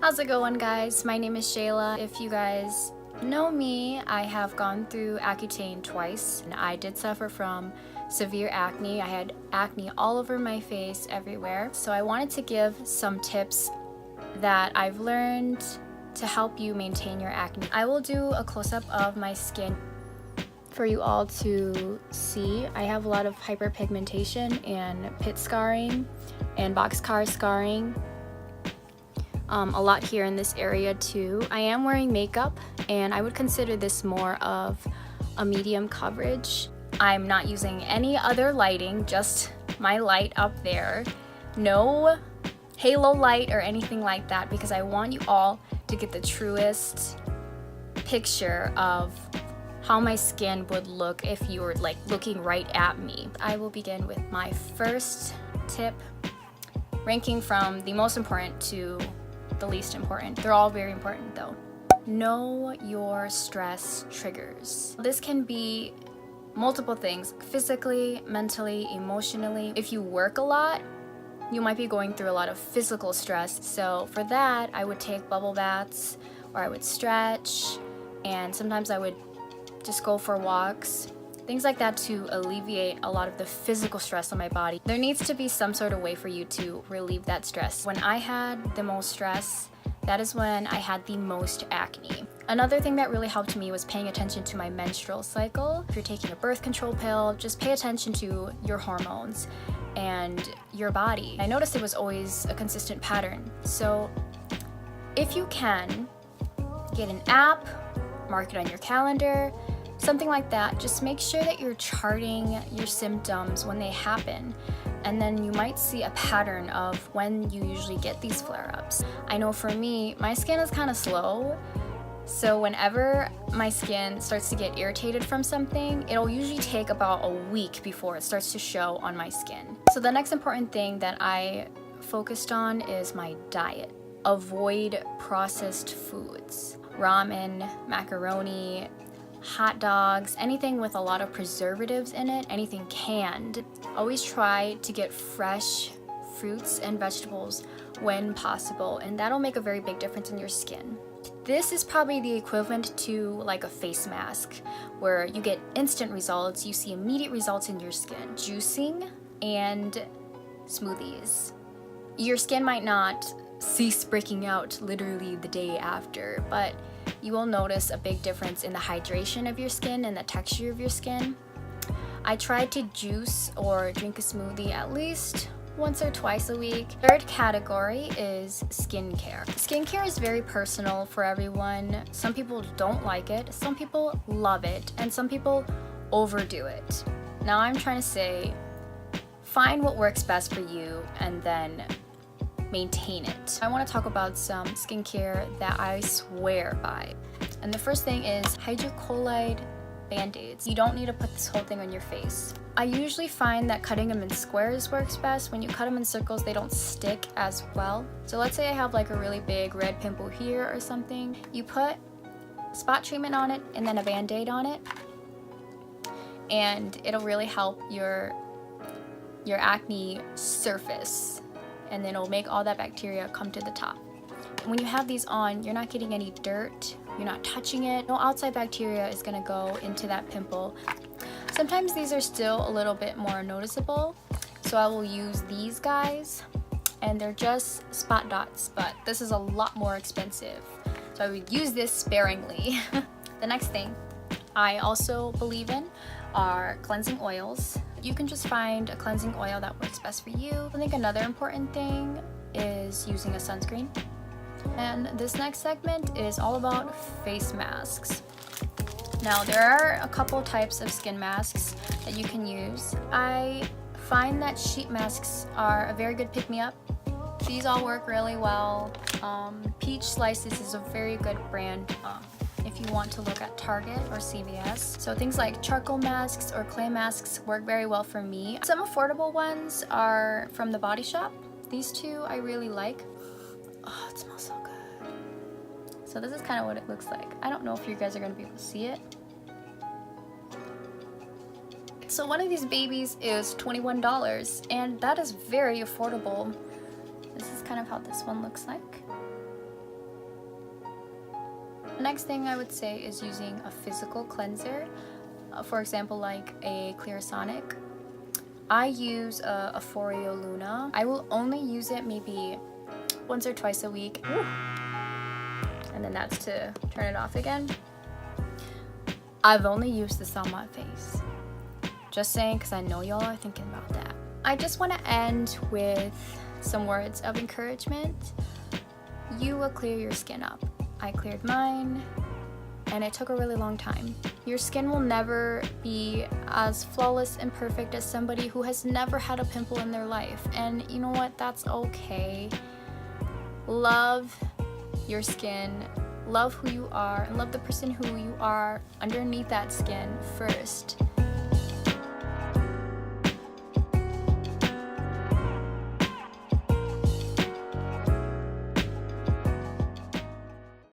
How's it going, guys? My name is Shayla. If you guys know me, I have gone through Accutane twice, and I did suffer from severe acne. I had acne all over my face, everywhere. So I wanted to give some tips that I've learned to help you maintain your acne. I will do a close-up of my skin for you all to see. I have a lot of hyperpigmentation and pit scarring and boxcar scarring. A lot here in this area too. I am wearing makeup and I would consider this more of a medium coverage. I'm not using any other lighting, just my light up there. No halo light or anything like that, because I want you all to get the truest picture of how my skin would look if you were like looking right at me. I will begin with my first tip, ranking from the most important to the least important. They're all very important though. Know your stress triggers. This can be multiple things, physically, mentally, emotionally. If you work a lot, you might be going through a lot of physical stress. So for that, I would take bubble baths, or I would stretch, and sometimes I would just go for walks. Things like that to alleviate a lot of the physical stress on my body. There needs to be some sort of way for you to relieve that stress. When I had the most stress, that is when I had the most acne. Another thing that really helped me was paying attention to my menstrual cycle. If you're taking a birth control pill, just pay attention to your hormones and your body. I noticed it was always a consistent pattern. So if you can, get an app, mark it on your calendar, something like that. Just make sure that you're charting your symptoms when they happen, and then you might see a pattern of when you usually get these flare-ups. I know for me, my skin is kind of slow, so whenever my skin starts to get irritated from something, it'll usually take about a week before it starts to show on my skin. So the next important thing that I focused on is my diet. Avoid processed foods. Ramen, macaroni, hot dogs, anything with a lot of preservatives in it, anything canned. Always try to get fresh fruits and vegetables when possible, and that'll make a very big difference in your skin. This is probably the equivalent to like a face mask, where you get instant results, you see immediate results in your skin. Juicing and smoothies. Your skin might not cease breaking out literally the day after, but you will notice a big difference in the hydration of your skin and the texture of your skin. I try to juice or drink a smoothie at least once or twice a week. Third category is skincare. Skincare is very personal for everyone. Some people don't like it, some people love it, and some people overdo it. Now I'm trying to say, find what works best for you and then maintain it. I want to talk about some skincare that I swear by. And the first thing is hydrocolloid band-aids. You don't need to put this whole thing on your face. I usually find that cutting them in squares works best. When you cut them in circles, they don't stick as well. So let's say I have like a really big red pimple here or something. You put spot treatment on it and then a band-aid on it, and it'll really help your acne surface, and then it'll make all that bacteria come to the top. And when you have these on, you're not getting any dirt, you're not touching it. No outside bacteria is gonna go into that pimple. Sometimes these are still a little bit more noticeable, so I will use these guys, and they're just spot dots, but this is a lot more expensive, so I would use this sparingly. The next thing I also believe in are cleansing oils. You can just find a cleansing oil that works best for you. I think another important thing is using a sunscreen. And this next segment is all about face masks. Now there are a couple types of skin masks that you can use. I find that sheet masks are a very good pick-me-up. These all work really well. Peach Slices is a very good brand if you want to look at Target or CVS. So things like charcoal masks or clay masks work very well for me. Some affordable ones are from the Body Shop. These two I really like. Oh, it smells so good. So this is kind of what it looks like. I don't know if you guys are going to be able to see it. So one of these babies is $21, and that is very affordable. This is kind of how this one looks like. next thing I would say is using a physical cleanser. For example, like a Clarisonic. I use a Foreo Luna. I will only use it maybe once or twice a week. Ooh. And then that's to turn it off again. I've only used this on my face. Just saying, because I know y'all are thinking about that. I just want to end with some words of encouragement. You will clear your skin up. I cleared mine, and it took a really long time. Your skin will never be as flawless and perfect as somebody who has never had a pimple in their life. And you know what? That's okay. Love your skin, love who you are, and love the person who you are underneath that skin first.